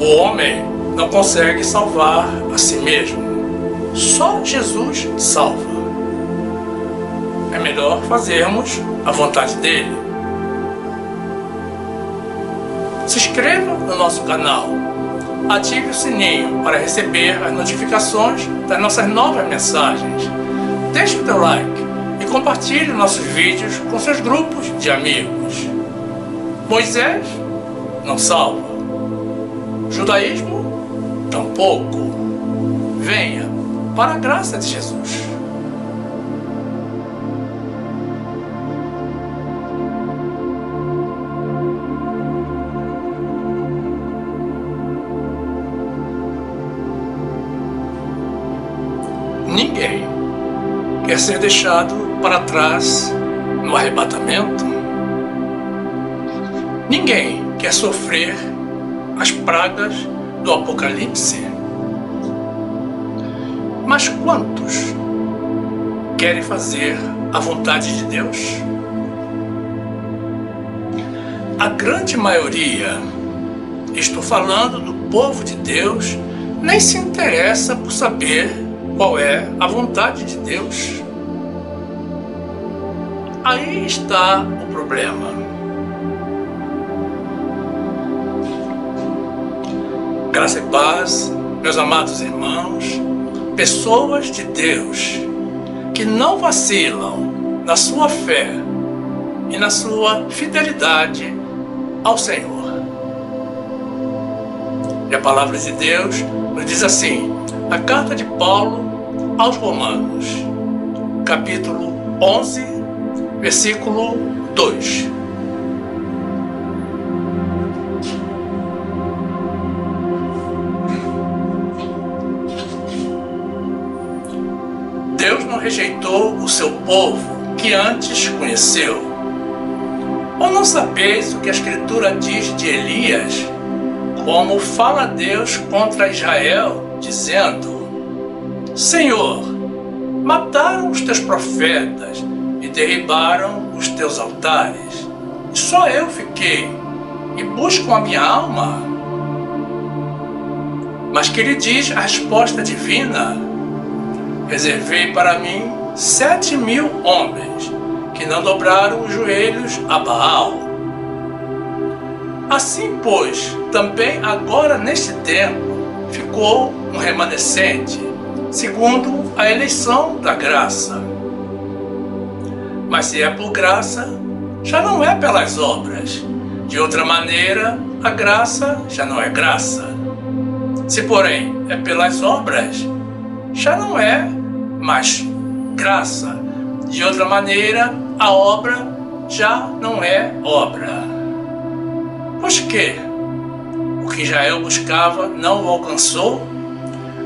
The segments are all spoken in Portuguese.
O homem não consegue salvar a si mesmo. Só Jesus salva. É melhor fazermos a vontade dele. Se inscreva no nosso canal. Ative o sininho para receber as notificações das nossas novas mensagens. Deixe o teu like e compartilhe nossos vídeos com seus grupos de amigos. Moisés não salva. Judaísmo tampouco. Venha para a graça de Jesus. Ninguém quer ser deixado para trás no arrebatamento. Ninguém quer sofrer as pragas do Apocalipse. Mas quantos querem fazer a vontade de Deus? A grande maioria, estou falando do povo de Deus, nem se interessa por saber qual é a vontade de Deus. Aí está o problema. Graça e paz, meus amados irmãos, pessoas de Deus que não vacilam na sua fé e na sua fidelidade ao Senhor. E a palavra de Deus nos diz assim, a carta de Paulo aos Romanos, capítulo 11, versículo 2. Deus não rejeitou o seu povo que antes conheceu. Ou não sabeis o que a Escritura diz de Elias, como fala Deus contra Israel, dizendo: Senhor, mataram os teus profetas e derribaram os teus altares, e só eu fiquei, e buscam a minha alma. Mas que lhe diz a resposta divina? Reservei para mim 7.000 homens que não dobraram os joelhos a Baal. Assim, pois, também agora neste tempo ficou um remanescente, segundo a eleição da graça. Mas se é por graça, já não é pelas obras. De outra maneira, a graça já não é graça. Se, porém, é pelas obras, já não é mais graça. De outra maneira, a obra já não é obra. Pois que o que Israel buscava não o alcançou,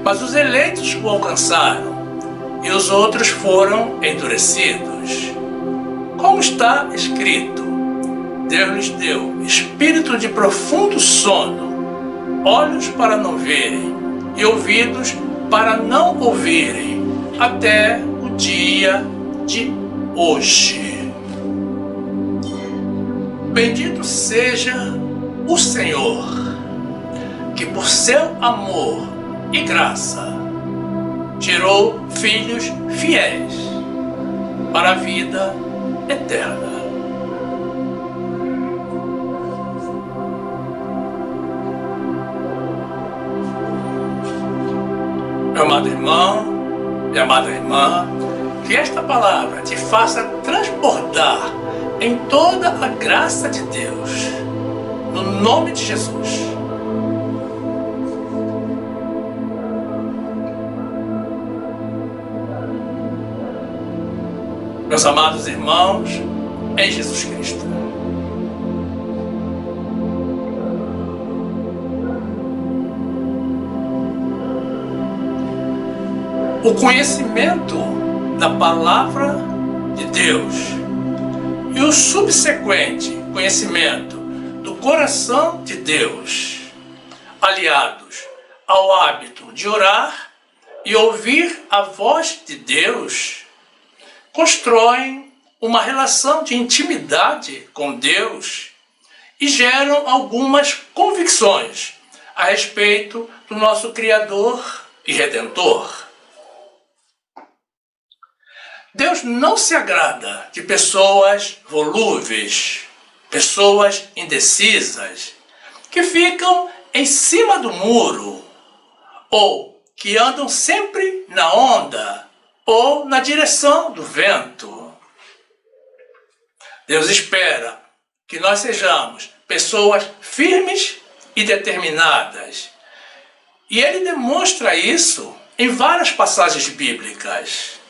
mas os eleitos o alcançaram, e os outros foram endurecidos. Como está escrito, Deus lhes deu espírito de profundo sono, olhos para não verem e ouvidos para não ouvirem, até o dia de hoje. Bendito seja o Senhor, que por seu amor e graça tirou filhos fiéis para a vida eterna. Meu amado irmão, minha amada irmã, que esta palavra te faça transbordar em toda a graça de Deus, no nome de Jesus. Meus amados irmãos, em Jesus Cristo. O conhecimento da palavra de Deus e o subsequente conhecimento do coração de Deus, aliados ao hábito de orar e ouvir a voz de Deus, constroem uma relação de intimidade com Deus e geram algumas convicções a respeito do nosso Criador e Redentor. Deus não se agrada de pessoas volúveis, pessoas indecisas, que ficam em cima do muro, ou que andam sempre na onda, ou na direção do vento. Deus espera que nós sejamos pessoas firmes e determinadas. E Ele demonstra isso em várias passagens bíblicas.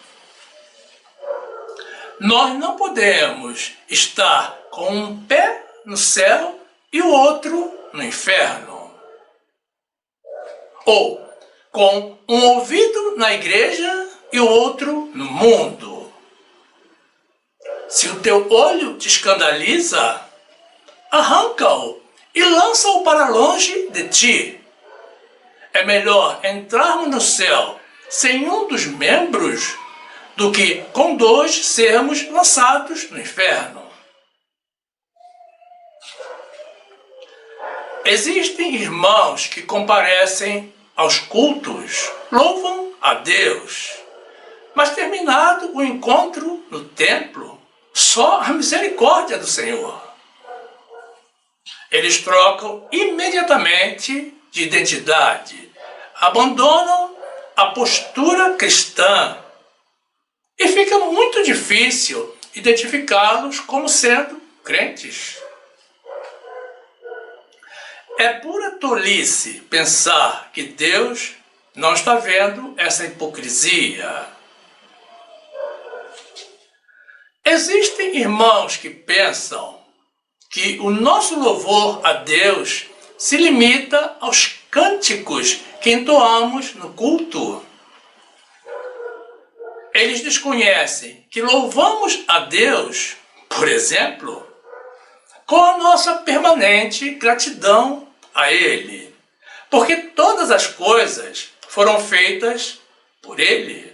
Nós não podemos estar com um pé no céu e o outro no inferno. Ou com um ouvido na igreja e o outro no mundo. Se o teu olho te escandaliza, arranca-o e lança-o para longe de ti. É melhor entrarmos no céu sem um dos membros do que com dois sermos lançados no inferno. Existem irmãos que comparecem aos cultos, louvam a Deus, mas terminado o encontro no templo, só a misericórdia do Senhor. Eles trocam imediatamente de identidade, abandonam a postura cristã e fica muito difícil identificá-los como sendo crentes. É pura tolice pensar que Deus não está vendo essa hipocrisia. Existem irmãos que pensam que o nosso louvor a Deus se limita aos cânticos que entoamos no culto. Eles desconhecem que louvamos a Deus, por exemplo, com a nossa permanente gratidão a Ele, porque todas as coisas foram feitas por Ele,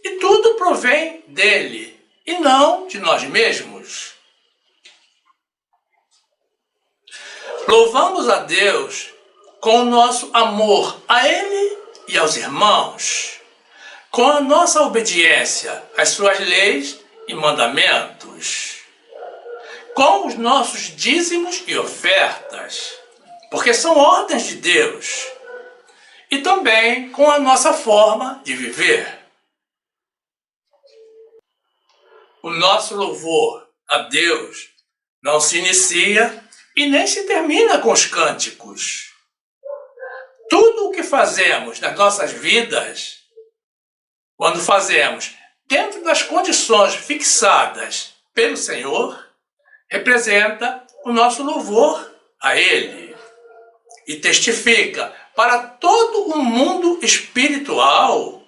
e tudo provém dEle, e não de nós mesmos. Louvamos a Deus com o nosso amor a Ele e aos irmãos, com a nossa obediência às suas leis e mandamentos, com os nossos dízimos e ofertas, porque são ordens de Deus, e também com a nossa forma de viver. O nosso louvor a Deus não se inicia e nem se termina com os cânticos. Tudo o que fazemos nas nossas vidas, quando fazemos dentro das condições fixadas pelo Senhor, representa o nosso louvor a Ele e testifica para todo o mundo espiritual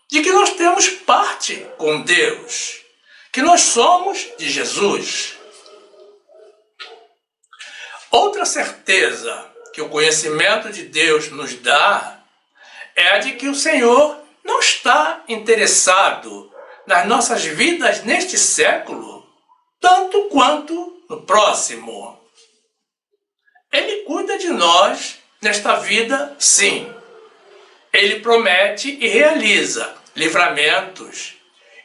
de que nós temos parte com Deus, que nós somos de Jesus. Outra certeza que o conhecimento de Deus nos dá é a de que o Senhor não está interessado nas nossas vidas neste século, tanto quanto no próximo. Ele cuida de nós nesta vida, sim. Ele promete e realiza livramentos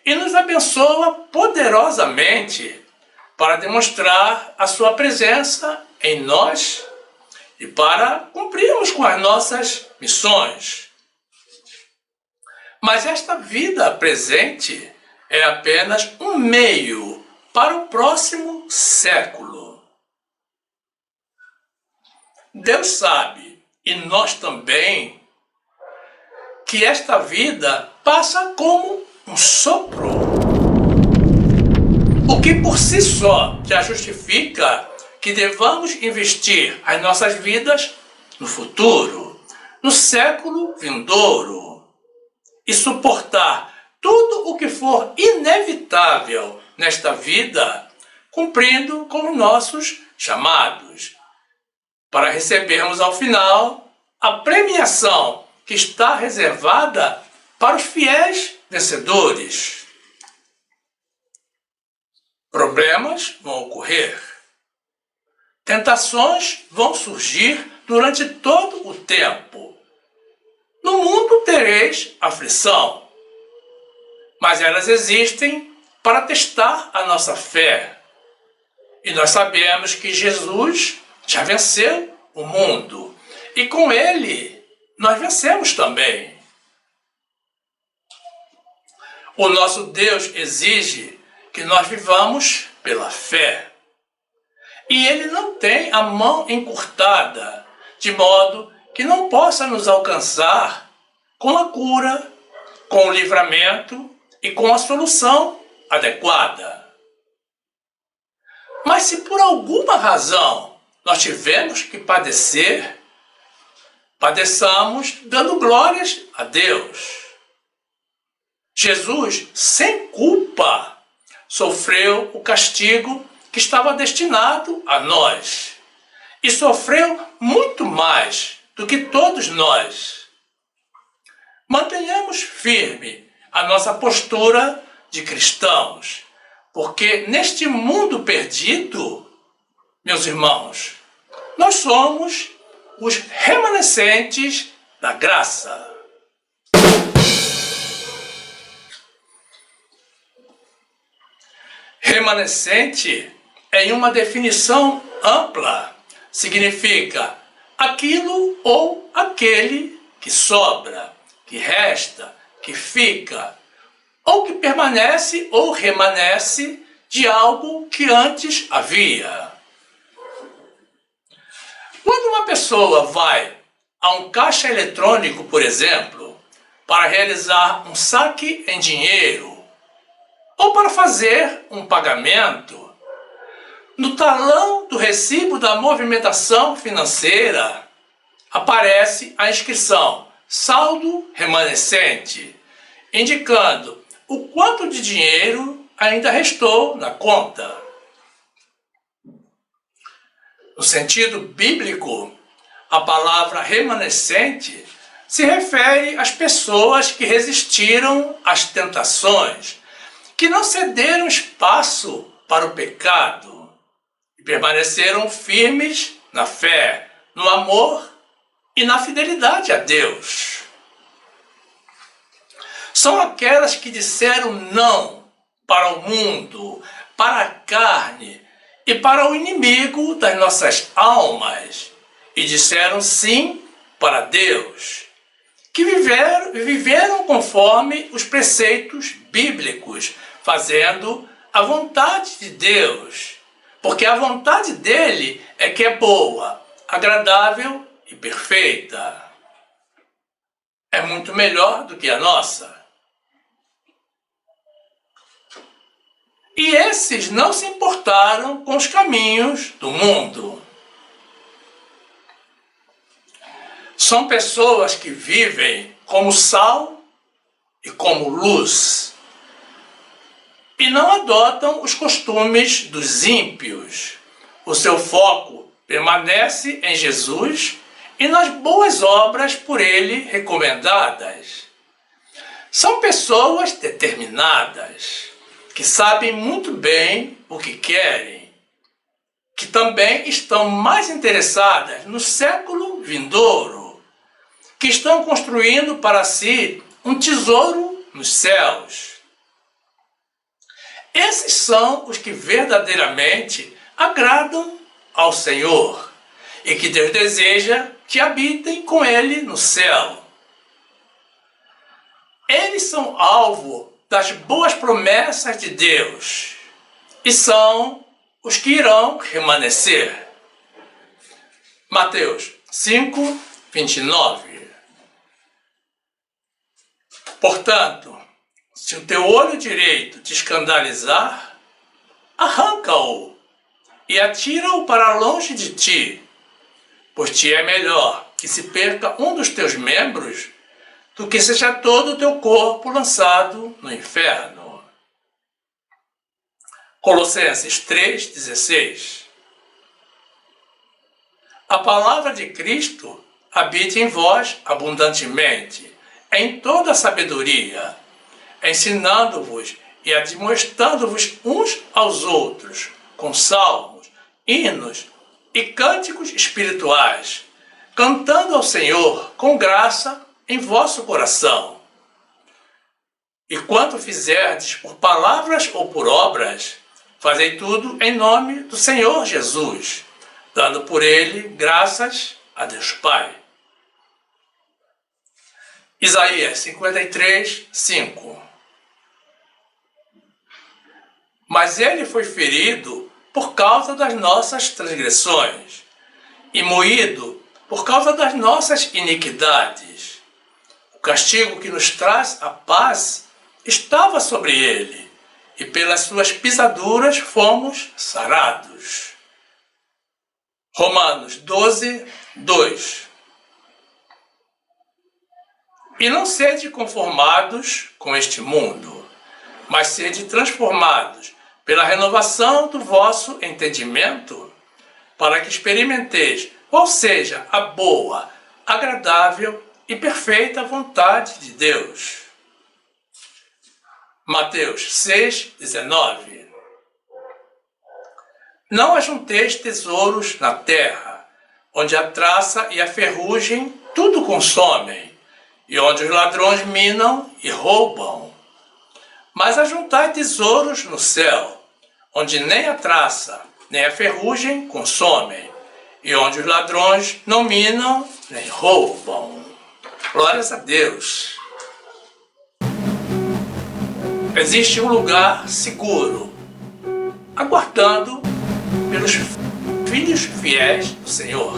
e nos abençoa poderosamente para demonstrar a sua presença em nós e para cumprirmos com as nossas missões. Mas esta vida presente é apenas um meio para o próximo século. Deus sabe, e nós também, que esta vida passa como um sopro, o que por si só já justifica que devamos investir as nossas vidas no futuro, no século vindouro, e suportar tudo o que for inevitável nesta vida, cumprindo com os nossos chamados, para recebermos ao final a premiação que está reservada para os fiéis vencedores. Problemas vão ocorrer. Tentações vão surgir durante todo o tempo. No mundo tereis aflição, mas elas existem para testar a nossa fé. E nós sabemos que Jesus já venceu o mundo, e com ele nós vencemos também. O nosso Deus exige que nós vivamos pela fé. E ele não tem a mão encurtada, de modo que não possa nos alcançar com a cura, com o livramento e com a solução adequada. Mas se por alguma razão nós tivermos que padecer, padeçamos dando glórias a Deus. Jesus, sem culpa, sofreu o castigo que estava destinado a nós. E sofreu muito mais do que todos nós. Mantenhamos firme a nossa postura de cristãos, porque neste mundo perdido, meus irmãos, nós somos os remanescentes da graça. Remanescente, em uma definição ampla, significa aquilo ou aquele que sobra, que resta, que fica, ou que permanece ou remanesce de algo que antes havia. Quando uma pessoa vai a um caixa eletrônico, por exemplo, para realizar um saque em dinheiro, ou para fazer um pagamento, no talão do recibo da movimentação financeira aparece a inscrição saldo remanescente, indicando o quanto de dinheiro ainda restou na conta. No sentido bíblico, a palavra remanescente se refere às pessoas que resistiram às tentações, que não cederam espaço para o pecado e permaneceram firmes na fé, no amor e na fidelidade a Deus. São aquelas que disseram não para o mundo, para a carne e para o inimigo das nossas almas, e disseram sim para Deus, que viveram conforme os preceitos bíblicos, fazendo a vontade de Deus, porque a vontade dele é que é boa, agradável e perfeita. É muito melhor do que a nossa. E esses não se importaram com os caminhos do mundo. São pessoas que vivem como sal e como luz, e não adotam os costumes dos ímpios. O seu foco permanece em Jesus e nas boas obras por ele recomendadas. São pessoas determinadas, que sabem muito bem o que querem, que também estão mais interessadas no século vindouro, que estão construindo para si um tesouro nos céus. Esses são os que verdadeiramente agradam ao Senhor e que Deus deseja que habitem com Ele no céu. Eles são alvo das boas promessas de Deus e são os que irão remanescer. Mateus 5, 29. Portanto, se o teu olho direito te escandalizar, arranca-o e atira-o para longe de ti, pois te é melhor que se perca um dos teus membros do que seja todo o teu corpo lançado no inferno. Colossenses 3,16. A palavra de Cristo habite em vós abundantemente, em toda a sabedoria, ensinando-vos e admoestando-vos uns aos outros, com salmos, hinos e cânticos espirituais, cantando ao Senhor com graça em vosso coração. E quanto fizerdes por palavras ou por obras, fazei tudo em nome do Senhor Jesus, dando por ele graças a Deus Pai. Isaías 53, 5. Mas ele foi ferido por causa das nossas transgressões e moído por causa das nossas iniquidades. O castigo que nos traz a paz estava sobre ele, e pelas suas pisaduras fomos sarados. Romanos 12, 2. E não sede conformados com este mundo, mas sede transformados pela renovação do vosso entendimento, para que experimenteis qual seja a boa, agradável e perfeita vontade de Deus. Mateus 6, 19. Não ajunteis tesouros na terra, onde a traça e a ferrugem tudo consomem, e onde os ladrões minam e roubam. Mas ajuntai tesouros no céu, onde nem a traça nem a ferrugem consomem, e onde os ladrões não minam nem roubam. Glórias a Deus. Existe um lugar seguro, aguardando pelos filhos fiéis do Senhor.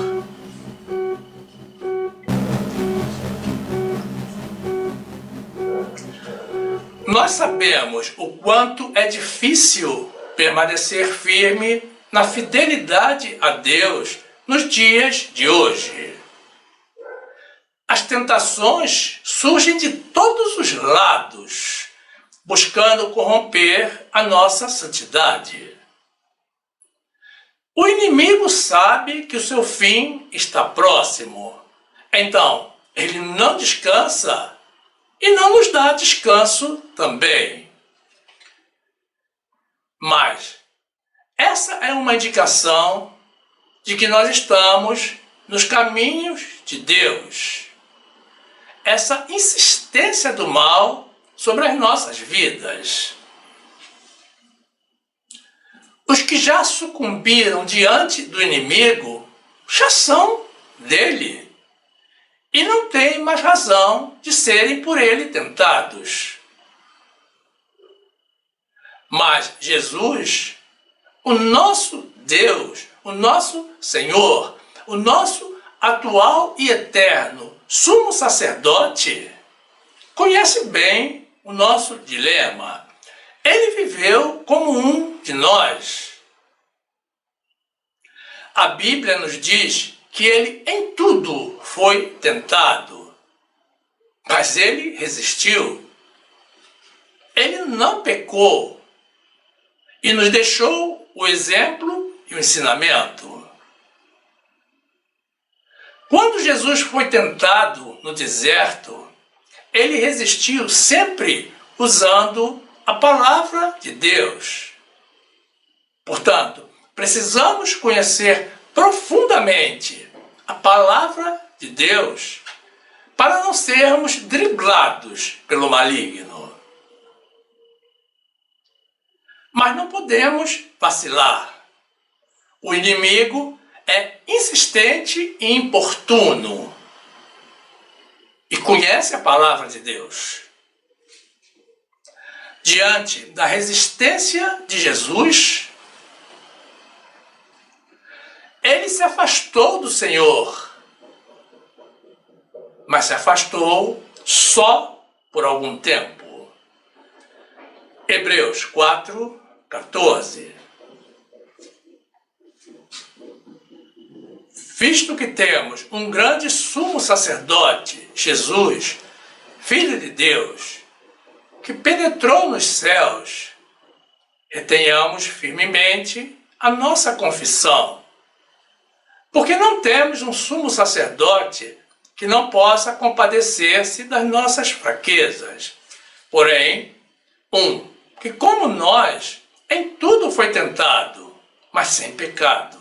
Nós sabemos o quanto é difícil permanecer firme na fidelidade a Deus nos dias de hoje. As tentações surgem de todos os lados, buscando corromper a nossa santidade. O inimigo sabe que o seu fim está próximo, então ele não descansa e não nos dá descanso também. Mas essa é uma indicação de que nós estamos nos caminhos de Deus. Essa insistência do mal sobre as nossas vidas. Os que já sucumbiram diante do inimigo já são dele e não têm mais razão de serem por ele tentados. Mas Jesus, o nosso Deus, o nosso Senhor, o nosso atual e eterno sumo sacerdote, conhece bem o nosso dilema. Ele viveu como um de nós. A Bíblia nos diz que ele em tudo foi tentado, mas ele resistiu. Ele não pecou e nos deixou o exemplo e o ensinamento. Quando Jesus foi tentado no deserto, ele resistiu sempre usando a palavra de Deus. Portanto, precisamos conhecer profundamente a palavra de Deus para não sermos driblados pelo maligno. Mas não podemos vacilar. O inimigo é insistente e importuno e conhece a palavra de Deus. Diante da resistência de Jesus, ele se afastou do Senhor, mas se afastou só por algum tempo. Hebreus 4, 14. Visto que temos um grande sumo sacerdote, Jesus, Filho de Deus, que penetrou nos céus, retenhamos firmemente a nossa confissão. Porque não temos um sumo sacerdote que não possa compadecer-se das nossas fraquezas. Porém, que como nós, em tudo foi tentado, mas sem pecado.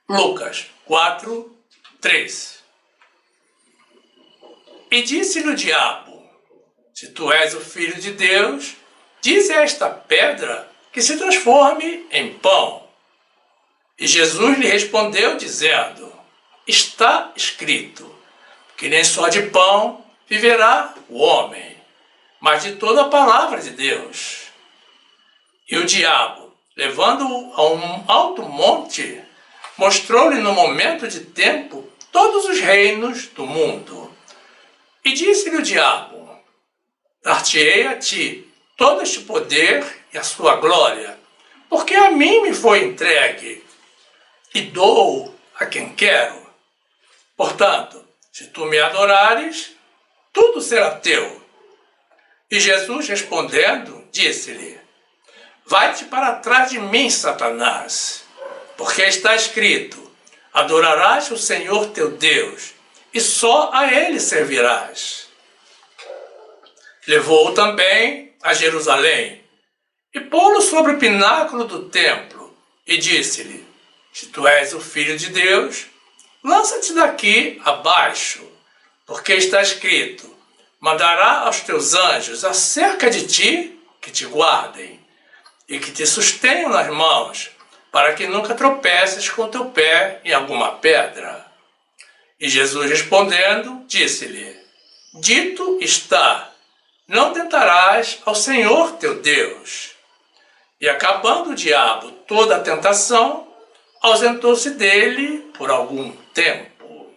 Lucas 4, 3. E disse-lhe o diabo: se tu és o Filho de Deus, dize a esta pedra que se transforme em pão. E Jesus lhe respondeu dizendo: está escrito, que nem só de pão viverá o homem, mas de toda a palavra de Deus. E o diabo, levando-o a um alto monte, mostrou-lhe no momento de tempo todos os reinos do mundo. E disse-lhe o diabo: dar-te-ei a ti todo este poder e a sua glória, porque a mim me foi entregue, e dou a quem quero. Portanto, se tu me adorares, tudo será teu. E Jesus respondendo, disse-lhe: vai-te para trás de mim, Satanás, porque está escrito: adorarás o Senhor teu Deus, e só a ele servirás. Levou-o também a Jerusalém, e pô-lo sobre o pináculo do templo, e disse-lhe: se tu és o Filho de Deus, lança-te daqui abaixo, porque está escrito: mandará aos teus anjos acerca de ti que te guardem, e que te sustenham nas mãos, para que nunca tropeces com teu pé em alguma pedra. E Jesus respondendo, disse-lhe: dito está, não tentarás ao Senhor teu Deus. E acabando o diabo toda a tentação, ausentou-se dele por algum tempo.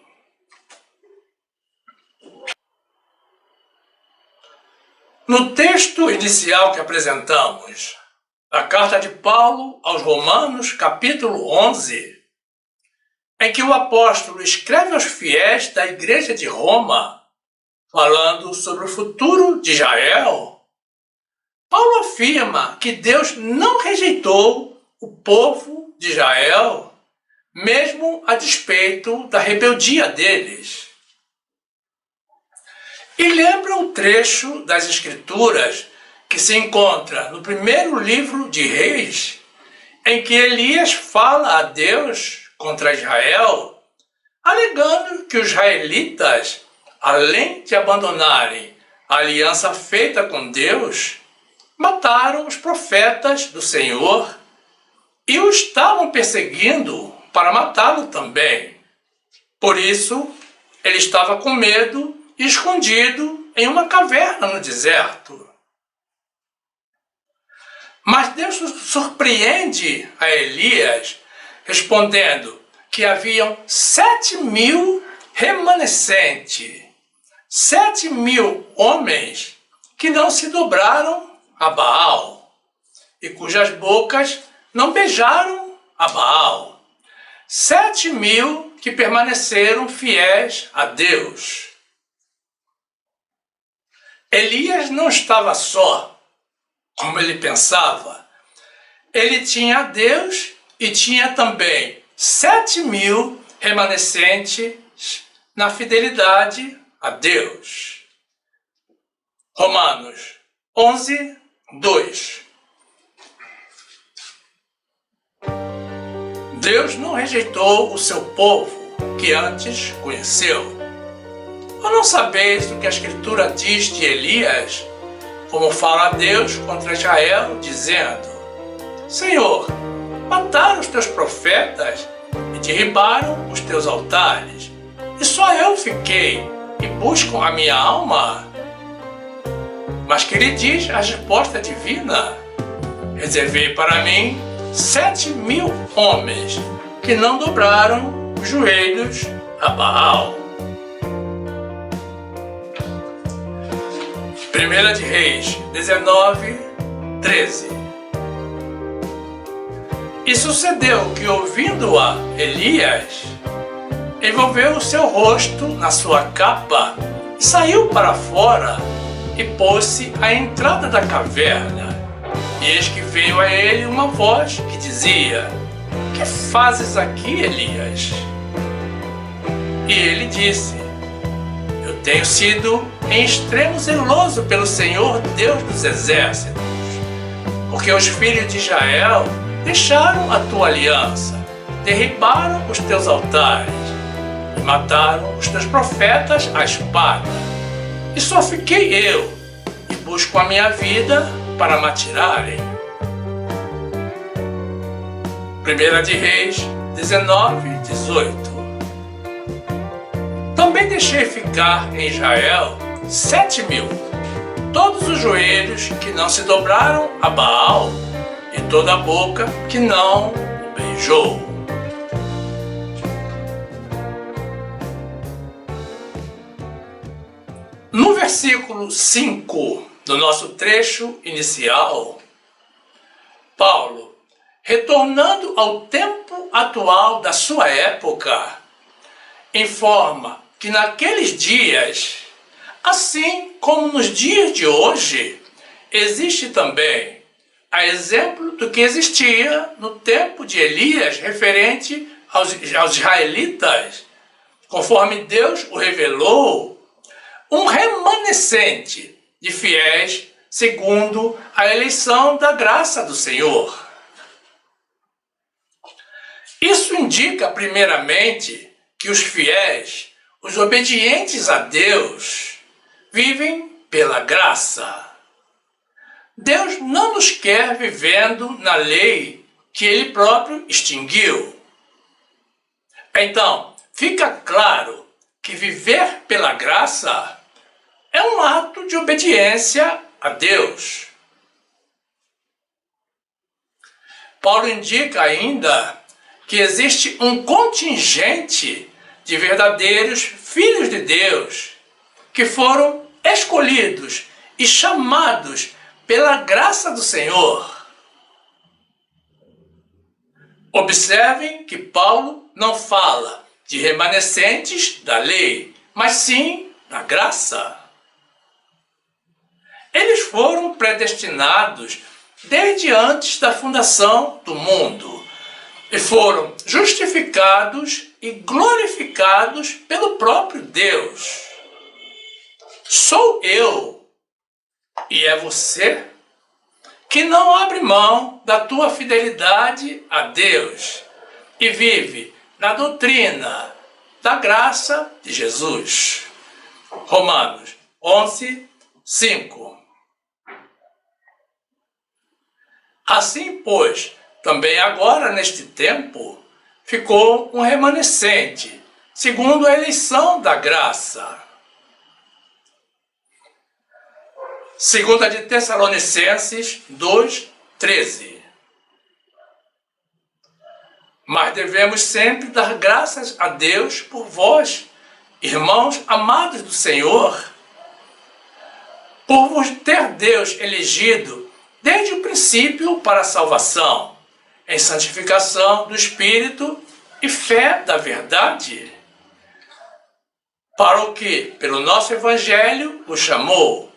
No texto inicial que apresentamos, a carta de Paulo aos Romanos, capítulo 11, em que o apóstolo escreve aos fiéis da igreja de Roma, falando sobre o futuro de Israel, Paulo afirma que Deus não rejeitou o povo de Israel, mesmo a despeito da rebeldia deles. E lembra o trecho das Escrituras que se encontra no primeiro livro de Reis, em que Elias fala a Deus contra Israel, alegando que os israelitas, além de abandonarem a aliança feita com Deus, mataram os profetas do Senhor e o estavam perseguindo para matá-lo também. Por isso, ele estava com medo e escondido em uma caverna no deserto. Mas Deus surpreende a Elias, respondendo que haviam 7.000 remanescentes, 7.000 homens que não se dobraram a Baal e cujas bocas não beijaram a Baal. 7.000 que permaneceram fiéis a Deus. Elias não estava só, como ele pensava. Ele tinha Deus e tinha também 7.000 remanescentes na fidelidade a Deus. Romanos 11, 2. Deus não rejeitou o seu povo que antes conheceu. Ou não sabeis o que a Escritura diz de Elias, como fala Deus contra Israel, dizendo: Senhor, mataram os teus profetas e derribaram os teus altares, e só eu fiquei e buscam a minha alma? Mas que lhe diz a resposta divina: reservei para mim 7.000 homens que não dobraram os joelhos a Baal. 1 de Reis 19, 13. E sucedeu que, ouvindo-a Elias, envolveu o seu rosto na sua capa e saiu para fora e pôs-se à entrada da caverna. E eis que veio a ele uma voz que dizia: que fazes aqui, Elias? E ele disse: eu tenho sido em extremo zeloso pelo Senhor Deus dos exércitos, porque os filhos de Israel deixaram a tua aliança derribaram os teus altares e mataram os teus profetas à espada. E só fiquei eu, e busco a minha vida para me atirarem. 1 de Reis 19, 18. Também deixei ficar em Israel 7.000, todos os joelhos que não se dobraram a Baal e toda a boca que não o beijou. No versículo 5 do nosso trecho inicial, Paulo, retornando ao tempo atual da sua época, informa que naqueles dias, assim como nos dias de hoje, existe também, a exemplo do que existia no tempo de Elias referente aos israelitas, conforme Deus o revelou, um remanescente de fiéis segundo a eleição da graça do Senhor. Isso indica, primeiramente, que os fiéis, os obedientes a Deus, vivem pela graça. Deus não nos quer vivendo na lei que Ele próprio extinguiu. Então, fica claro que viver pela graça é um ato de obediência a Deus. Paulo indica ainda que existe um contingente de verdadeiros filhos de Deus que foram escolhidos e chamados pela graça do Senhor. Observem que Paulo não fala de remanescentes da lei, mas sim da graça. Eles foram predestinados desde antes da fundação do mundo e foram justificados e glorificados pelo próprio Deus. Sou eu e é você que não abre mão da tua fidelidade a Deus e vive na doutrina da graça de Jesus. Romanos 11, 5. Assim, pois, também agora, neste tempo, ficou um remanescente, segundo a eleição da graça. 2 de Tessalonicenses 2, 13. Mas devemos sempre dar graças a Deus por vós, irmãos amados do Senhor, por vos ter Deus elegido desde o princípio para a salvação, em santificação do Espírito e fé da verdade, para o que, pelo nosso Evangelho, o chamou,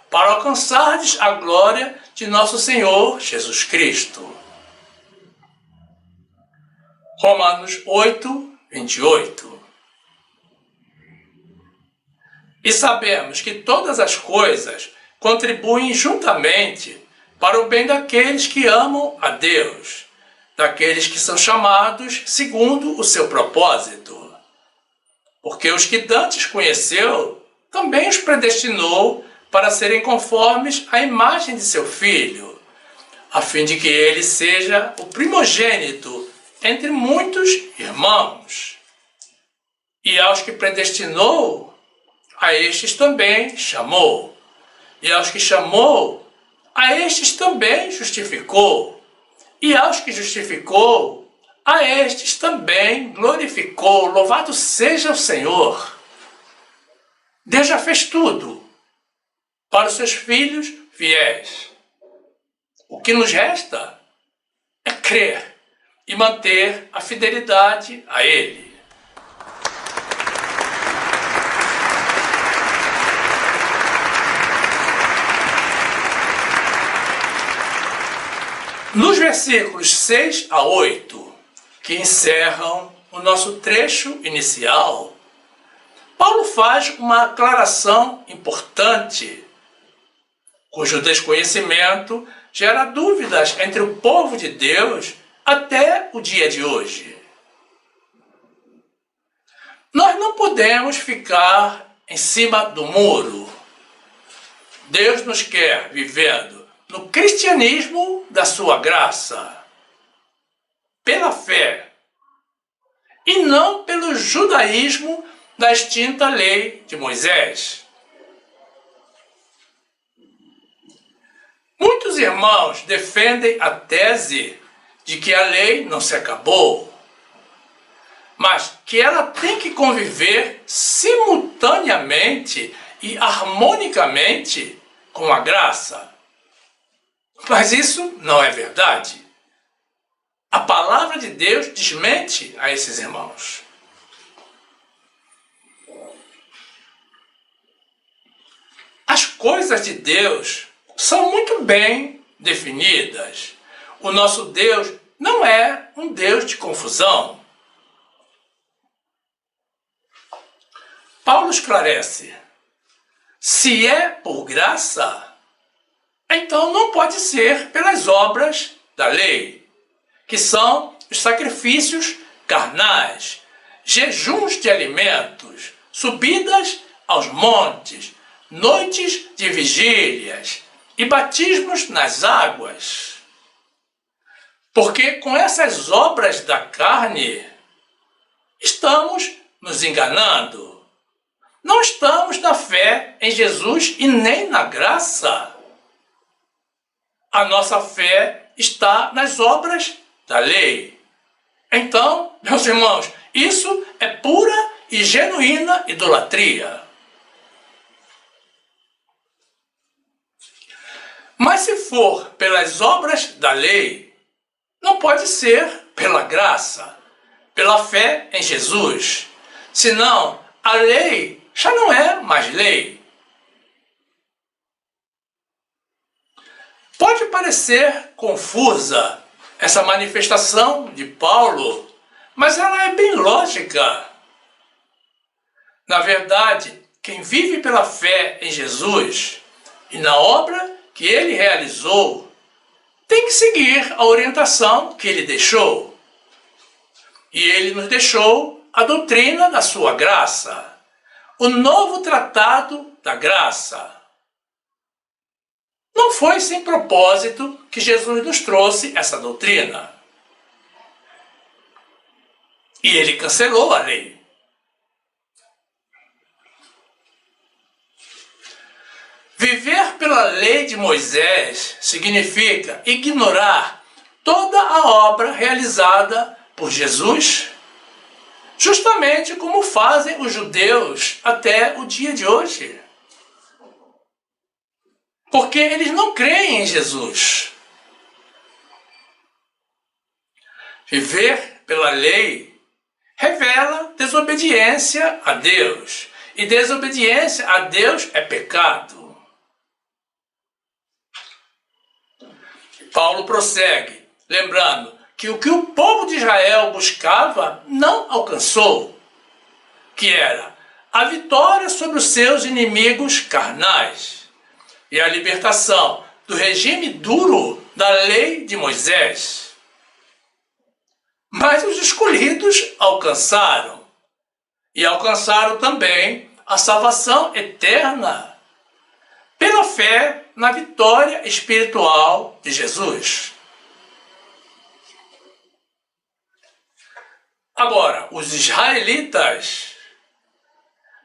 para alcançardes a glória de nosso Senhor Jesus Cristo. Romanos 8, 28. E sabemos que todas as coisas contribuem juntamente para o bem daqueles que amam a Deus, daqueles que são chamados segundo o seu propósito. Porque os que dantes conheceu, também os predestinou para serem conformes à imagem de seu Filho, a fim de que ele seja o primogênito entre muitos irmãos. E aos que predestinou, a estes também chamou. E aos que chamou, a estes também justificou. E aos que justificou, a estes também glorificou. Louvado seja o Senhor. Deus já fez tudo para os seus filhos fiéis. O que nos resta é crer e manter a fidelidade a Ele. Nos versículos 6 a 8, que encerram o nosso trecho inicial, Paulo faz uma aclaração importante, cujo desconhecimento gera dúvidas entre o povo de Deus até o dia de hoje. Nós não podemos ficar em cima do muro. Deus nos quer vivendo no cristianismo da sua graça, pela fé, e não pelo judaísmo da extinta lei de Moisés. Muitos irmãos defendem a tese de que a lei não se acabou, mas que ela tem que conviver simultaneamente e harmonicamente com a graça. Mas isso não é verdade. A palavra de Deus desmente a esses irmãos. As coisas de Deus são muito bem definidas. O nosso Deus não é um Deus de confusão. Paulo esclarece: se é por graça, então não pode ser pelas obras da lei, que são os sacrifícios carnais, jejuns de alimentos, subidas aos montes, noites de vigílias e batismos nas águas. Porque com essas obras da carne, estamos nos enganando. Não estamos na fé em Jesus e nem na graça. A nossa fé está nas obras da lei. Então, meus irmãos, isso é pura e genuína idolatria. Mas se for pelas obras da lei, não pode ser pela graça, pela fé em Jesus. Senão, a lei já não é mais lei. Pode parecer confusa essa manifestação de Paulo, mas ela é bem lógica. Na verdade, quem vive pela fé em Jesus e na obra que ele realizou, tem que seguir a orientação que ele deixou. E ele nos deixou a doutrina da sua graça, o novo tratado da graça. Não foi sem propósito que Jesus nos trouxe essa doutrina. E ele cancelou a lei. Viver pela lei de Moisés significa ignorar toda a obra realizada por Jesus, justamente como fazem os judeus até o dia de hoje. Porque eles não creem em Jesus. Viver pela lei revela desobediência a Deus. E desobediência a Deus é pecado. Paulo prossegue, lembrando que o povo de Israel buscava não alcançou, que era a vitória sobre os seus inimigos carnais e a libertação do regime duro da lei de Moisés. Mas os escolhidos alcançaram, e alcançaram também a salvação eterna pela fé na vitória espiritual de Jesus. Agora, os israelitas,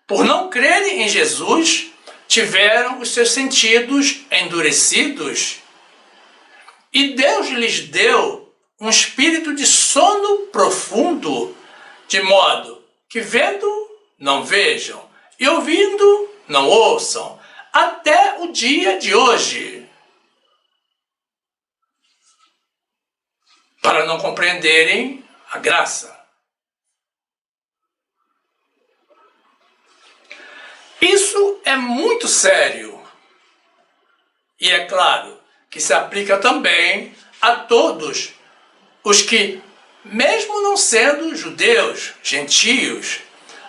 por não crerem em Jesus, tiveram os seus sentidos endurecidos e Deus lhes deu um espírito de sono profundo, de modo que vendo não vejam e ouvindo não ouçam, até o dia de hoje, para não compreenderem a graça. Isso é muito sério. E é claro que se aplica também a todos os que, mesmo não sendo judeus, gentios,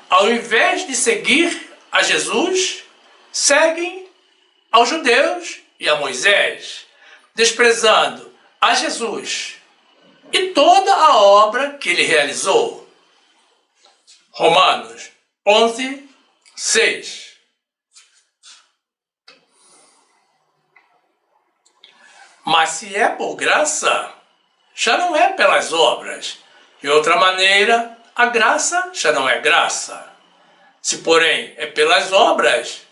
ao invés de seguir a Jesus, seguem aos judeus e a Moisés, desprezando a Jesus e toda a obra que ele realizou. Romanos 11, 6. Mas se é por graça, já não é pelas obras. De outra maneira, a graça já não é graça. Se, porém, é pelas obras,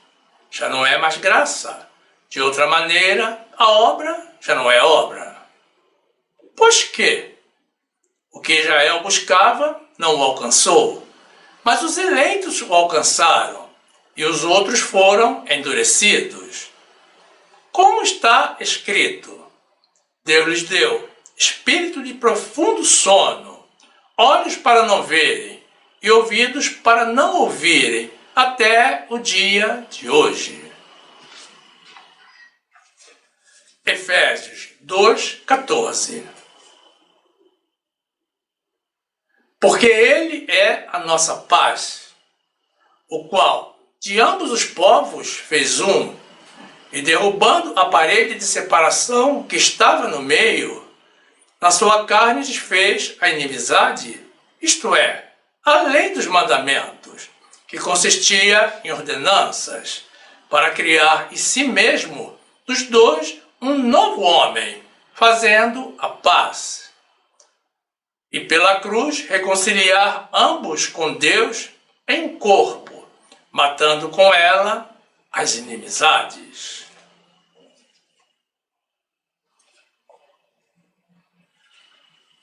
já não é mais graça. De outra maneira, a obra já não é obra. Pois que o que Israel buscava não o alcançou, mas os eleitos o alcançaram, e os outros foram endurecidos. Como está escrito: Deus lhes deu espírito de profundo sono, olhos para não verem e ouvidos para não ouvirem, até o dia de hoje. Efésios 2:14. Porque Ele é a nossa paz, o qual de ambos os povos fez um, e derrubando a parede de separação que estava no meio, na sua carne desfez a inimizade, isto é, a lei dos mandamentos, que consistia em ordenanças, para criar em si mesmo dos dois um novo homem, fazendo a paz. E pela cruz reconciliar ambos com Deus em corpo, matando com ela as inimizades.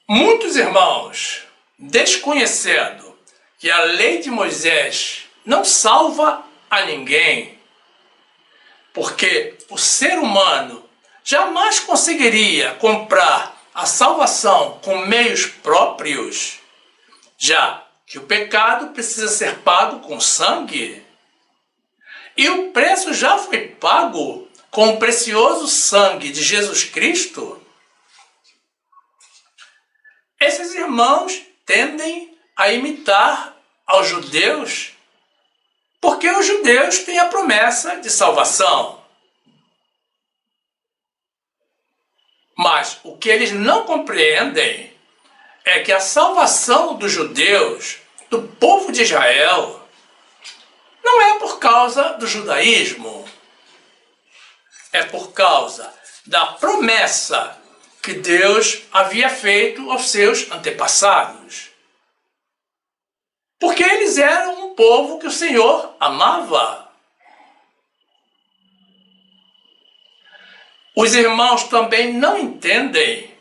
Muitos irmãos, desconhecendo que a lei de Moisés não salva a ninguém, porque o ser humano jamais conseguiria comprar a salvação com meios próprios, já que o pecado precisa ser pago com sangue, e o preço já foi pago com o precioso sangue de Jesus Cristo. Esses irmãos tendem a imitar aos judeus, porque os judeus têm a promessa de salvação. Mas o que eles não compreendem é que a salvação dos judeus, do povo de Israel, não é por causa do judaísmo, é por causa da promessa que Deus havia feito aos seus antepassados. Porque eles eram um povo que o Senhor amava. Os irmãos também não entendem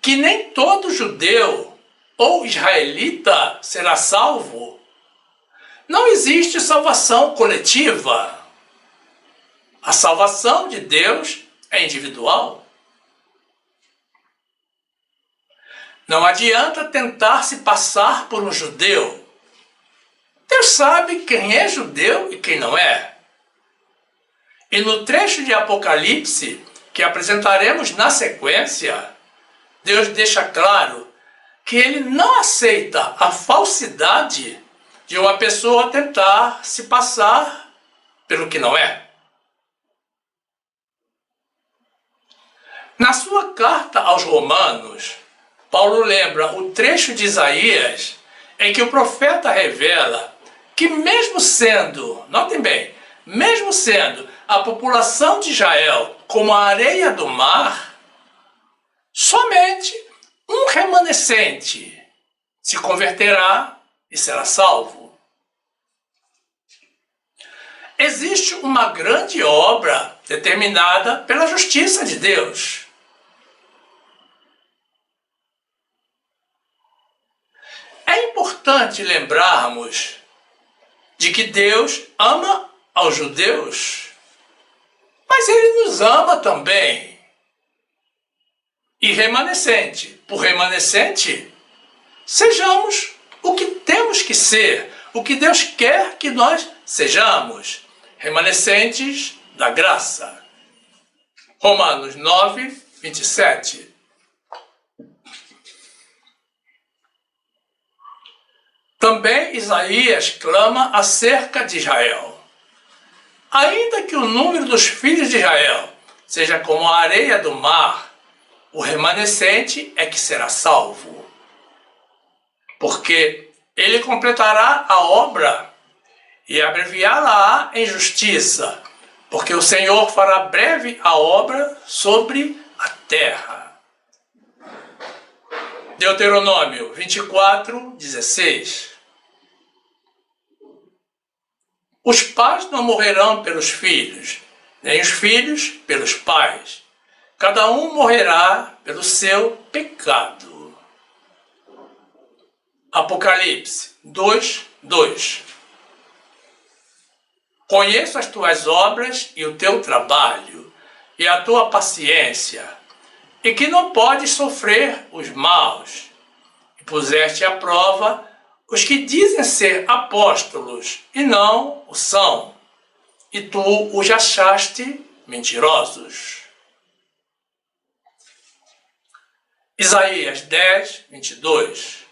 que nem todo judeu ou israelita será salvo. Não existe salvação coletiva. A salvação de Deus é individual. Não adianta tentar se passar por um judeu. Deus sabe quem é judeu e quem não é. E no trecho de Apocalipse, que apresentaremos na sequência, Deus deixa claro que Ele não aceita a falsidade de uma pessoa tentar se passar pelo que não é. Na sua carta aos Romanos, Paulo lembra o trecho de Isaías em que o profeta revela que mesmo sendo, notem bem, mesmo sendo a população de Israel como a areia do mar, somente um remanescente se converterá e será salvo. Existe uma grande obra determinada pela justiça de Deus. É importante lembrarmos de que Deus ama aos judeus, mas Ele nos ama também. E remanescente, por remanescente, sejamos o que temos que ser, o que Deus quer que nós sejamos, remanescentes da graça. Romanos 9, 27. Também Isaías clama acerca de Israel. Ainda que o número dos filhos de Israel seja como a areia do mar, o remanescente é que será salvo. Porque Ele completará a obra e abreviá-la em justiça, porque o Senhor fará breve a obra sobre a terra. Deuteronômio 24, 16. Os pais não morrerão pelos filhos, nem os filhos pelos pais. Cada um morrerá pelo seu pecado. Apocalipse 2, 2. Conheço as tuas obras e o teu trabalho, e a tua paciência, e que não podes sofrer os maus, e puseste à prova os que dizem ser apóstolos e não o são, e tu os achaste mentirosos. Isaías 10, 22.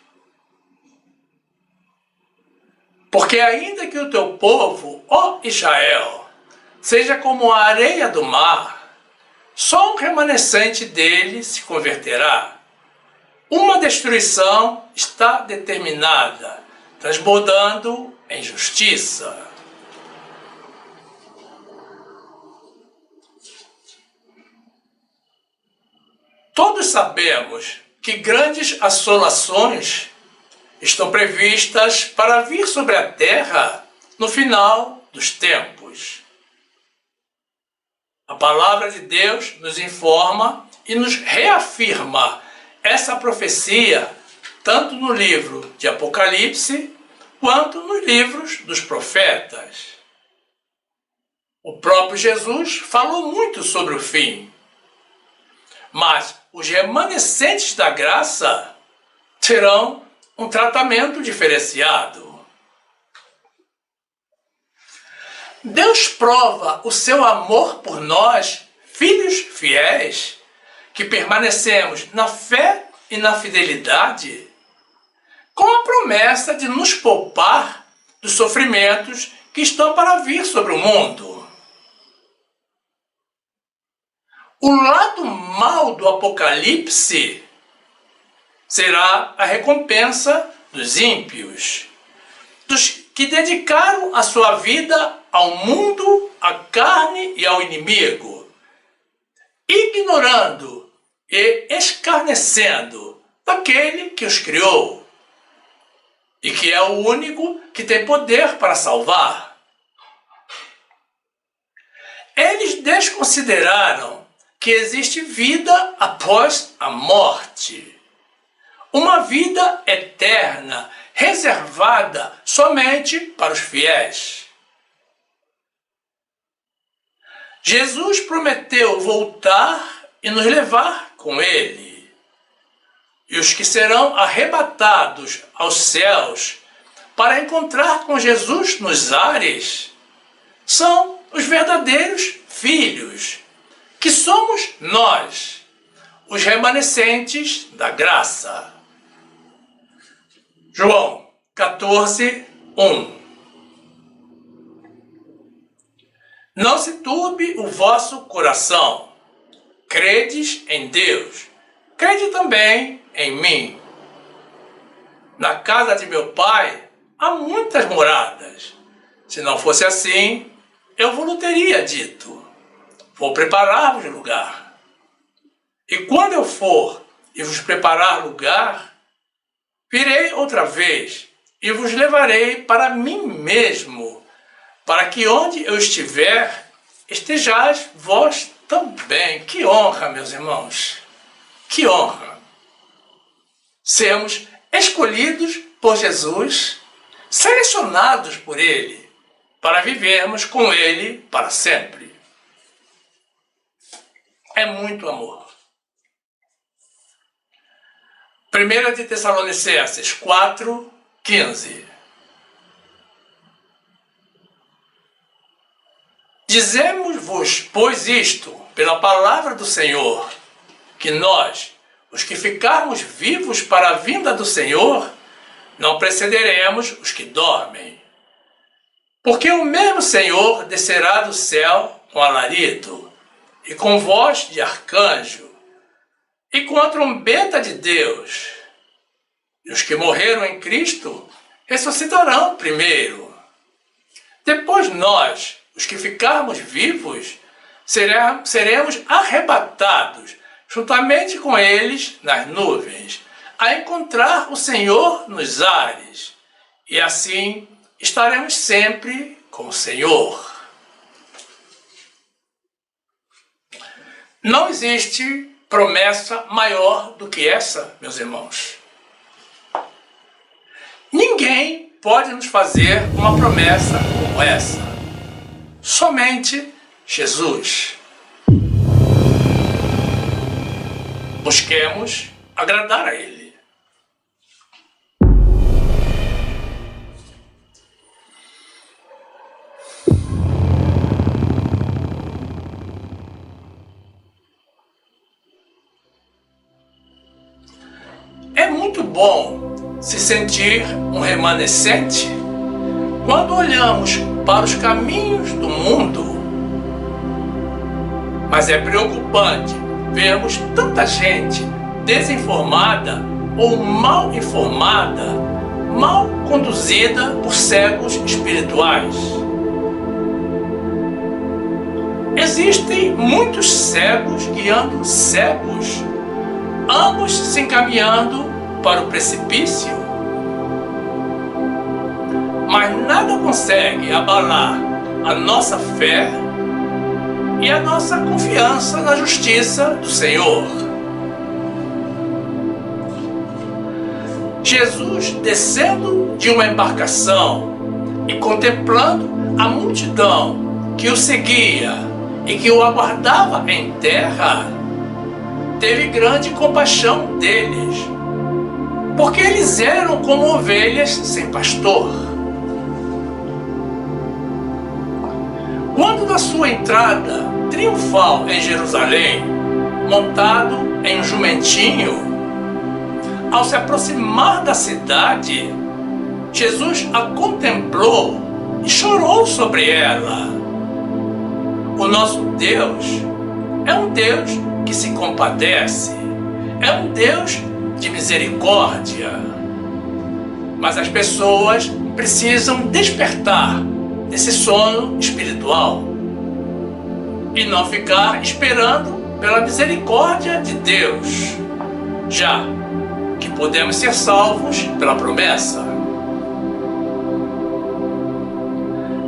Porque ainda que o teu povo, ó Israel, seja como a areia do mar, só um remanescente dele se converterá. Uma destruição está determinada, transbordando em justiça. Todos sabemos que grandes assolações estão previstas para vir sobre a terra no final dos tempos. A palavra de Deus nos informa e nos reafirma essa profecia tanto no livro de Apocalipse quanto nos livros dos profetas. O próprio Jesus falou muito sobre o fim, mas os remanescentes da graça terão um tratamento diferenciado. Deus prova o seu amor por nós, filhos fiéis, que permanecemos na fé e na fidelidade, com a promessa de nos poupar dos sofrimentos que estão para vir sobre o mundo. O lado mau do Apocalipse será a recompensa dos ímpios, dos que dedicaram a sua vida ao mundo, à carne e ao inimigo, ignorando e escarnecendo daquele que os criou e que é o único que tem poder para salvar. Eles desconsideraram que existe vida após a morte. Uma vida eterna, reservada somente para os fiéis. Jesus prometeu voltar e nos levar com ele. E os que serão arrebatados aos céus para encontrar com Jesus nos ares são os verdadeiros filhos, que somos nós, os remanescentes da graça. João 14, 1. Não se turbe o vosso coração. Credes em Deus, crede também em mim. Na casa de meu pai há muitas moradas. Se não fosse assim, eu vos teria dito: vou preparar-vos lugar. E quando eu for e vos preparar lugar, virei outra vez e vos levarei para mim mesmo, para que onde eu estiver, estejais vós também. Que honra, meus irmãos! Que honra! Sermos escolhidos por Jesus, selecionados por Ele, para vivermos com Ele para sempre. É muito amor. 1 de Tessalonicenses 4, 15. Dizemos-vos, pois, isto, pela palavra do Senhor, que nós, os que ficarmos vivos para a vinda do Senhor, não precederemos os que dormem. Porque o mesmo Senhor descerá do céu com alarido, e com voz de arcanjo, e com a trombeta de Deus. E os que morreram em Cristo ressuscitarão primeiro. Depois nós, os que ficarmos vivos, seremos arrebatados juntamente com eles nas nuvens, a encontrar o Senhor nos ares, e assim estaremos sempre com o Senhor. Não existe promessa maior do que essa, meus irmãos. Ninguém pode nos fazer uma promessa como essa. Somente Jesus. Busquemos agradar a Ele. É muito bom se sentir um remanescente quando olhamos para os caminhos do mundo. Mas é preocupante vermos tanta gente desinformada ou mal informada, mal conduzida por cegos espirituais. Existem muitos cegos guiando cegos, ambos se encaminhando para o precipício. Mas nada consegue abalar a nossa fé e a nossa confiança na justiça do Senhor. Jesus, descendo de uma embarcação e contemplando a multidão que o seguia e que o aguardava em terra, teve grande compaixão deles, porque eles eram como ovelhas sem pastor. Quando na sua entrada triunfal em Jerusalém, montado em um jumentinho, ao se aproximar da cidade, Jesus a contemplou e chorou sobre ela. O nosso Deus é um Deus que se compadece, é um Deus de misericórdia. Mas as pessoas precisam despertar desse sono espiritual e não ficar esperando pela misericórdia de Deus, já que podemos ser salvos pela promessa.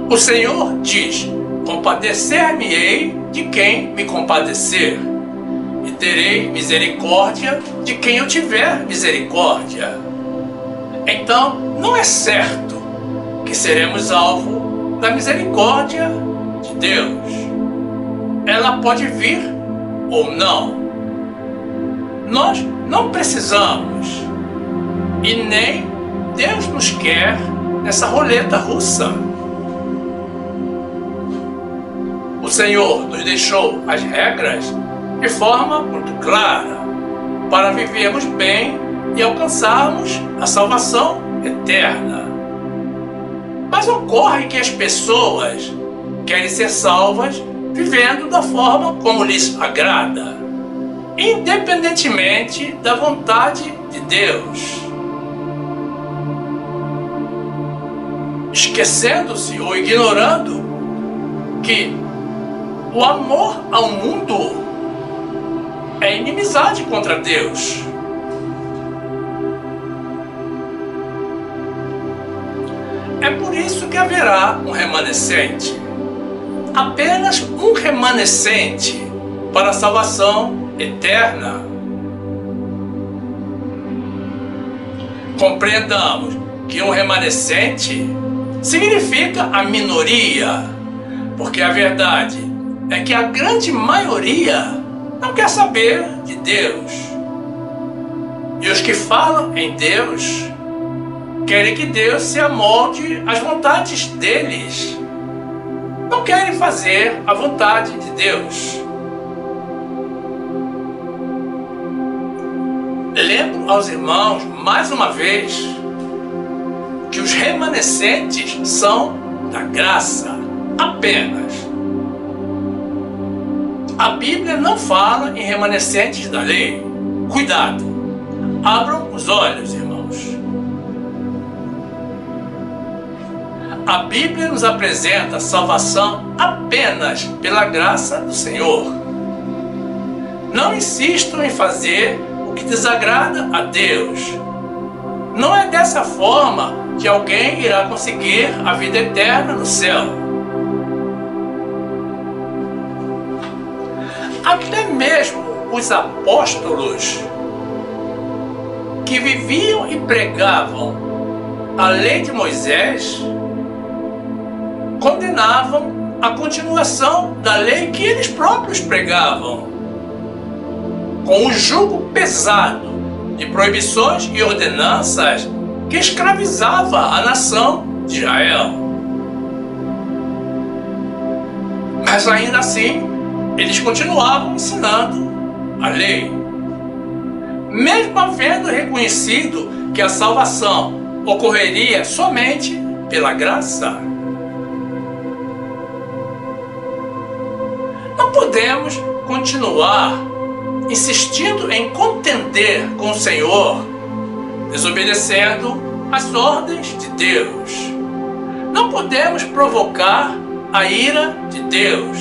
O Senhor diz: compadecer-me-ei de quem me compadecer, e terei misericórdia de quem eu tiver misericórdia. Então, não é certo que seremos alvo da misericórdia de Deus. Ela pode vir ou não. Nós não precisamos, e nem Deus nos quer nessa roleta russa. O Senhor nos deixou as regras de forma muito clara para vivermos bem e alcançarmos a salvação eterna. Mas ocorre que as pessoas querem ser salvas vivendo da forma como lhes agrada, independentemente da vontade de Deus, esquecendo-se ou ignorando que o amor ao mundo é inimizade contra Deus. É por isso que haverá um remanescente, apenas um remanescente para a salvação eterna. Compreendamos que um remanescente significa a minoria, porque a verdade é que a grande maioria não quer saber de Deus. E os que falam em Deus querem que Deus se amolde às vontades deles. Não querem fazer a vontade de Deus. Lembro aos irmãos, mais uma vez, que os remanescentes são da graça apenas. A Bíblia não fala em remanescentes da lei. Cuidado! Abram os olhos, irmãos. A Bíblia nos apresenta a salvação apenas pela graça do Senhor. Não insisto em fazer o que desagrada a Deus. Não é dessa forma que alguém irá conseguir a vida eterna no céu. Até mesmo os apóstolos que viviam e pregavam a lei de Moisés condenavam a continuação da lei que eles próprios pregavam, com um jugo pesado de proibições e ordenanças que escravizava a nação de Israel. Mas ainda assim, eles continuavam ensinando a lei, mesmo havendo reconhecido que a salvação ocorreria somente pela graça. Não podemos continuar insistindo em contender com o Senhor, desobedecendo as ordens de Deus. Não podemos provocar a ira de Deus.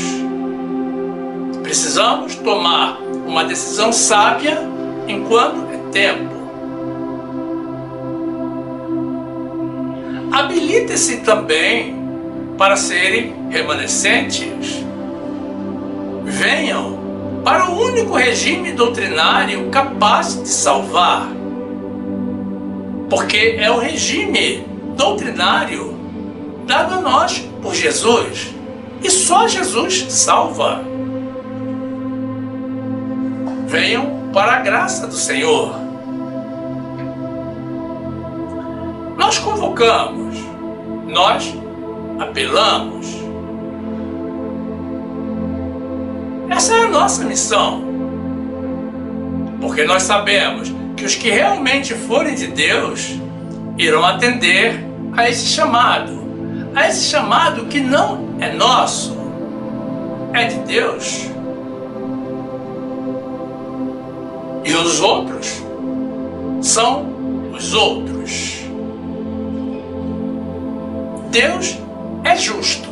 Precisamos tomar uma decisão sábia enquanto é tempo. Habilite-se também para serem remanescentes. Venham para o único regime doutrinário capaz de salvar. Porque é o regime doutrinário dado a nós por Jesus. E só Jesus salva. Venham para a graça do Senhor. Nós convocamos, nós apelamos. Essa é a nossa missão. Porque nós sabemos que os que realmente forem de Deus irão atender a esse chamado que não é nosso, é de Deus. E os outros são os outros. Deus é justo.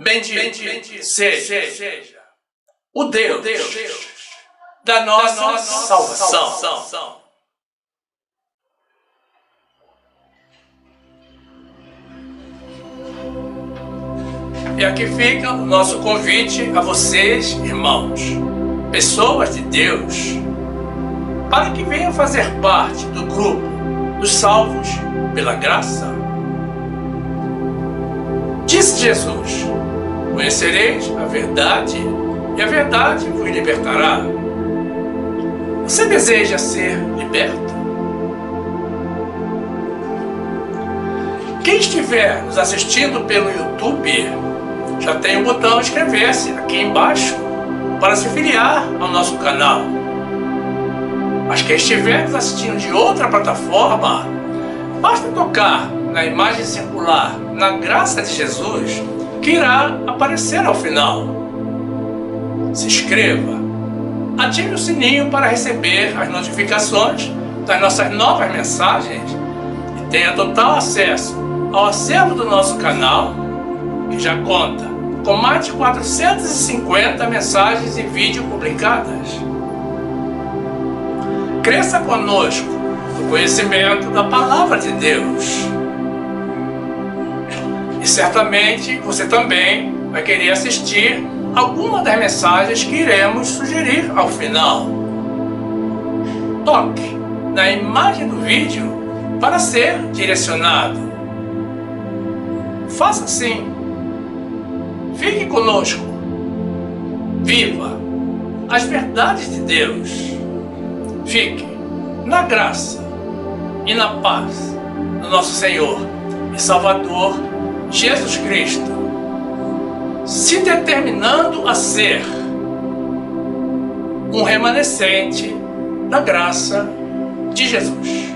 Bendito seja o Deus da nossa salvação. E aqui fica o nosso convite a vocês, irmãos, pessoas de Deus, para que venham fazer parte do grupo dos salvos pela graça. Disse Jesus: conhecereis a verdade, e a verdade vos libertará. Você deseja ser liberto? Quem estiver nos assistindo pelo YouTube, já tem o botão inscrever-se aqui embaixo para se filiar ao nosso canal. Mas quem estiver nos assistindo de outra plataforma, basta tocar na imagem circular na graça de Jesus, que irá aparecer ao final. Se inscreva, ative o sininho para receber as notificações das nossas novas mensagens e tenha total acesso ao acervo do nosso canal, que já conta com mais de 450 mensagens e vídeos publicadas. Cresça conosco no conhecimento da Palavra de Deus. E certamente você também vai querer assistir alguma das mensagens que iremos sugerir ao final. Toque na imagem do vídeo para ser direcionado. Faça assim. Fique conosco. Viva as verdades de Deus. Fique na graça e na paz do nosso Senhor e Salvador Jesus Cristo, se determinando a ser um remanescente da graça de Jesus.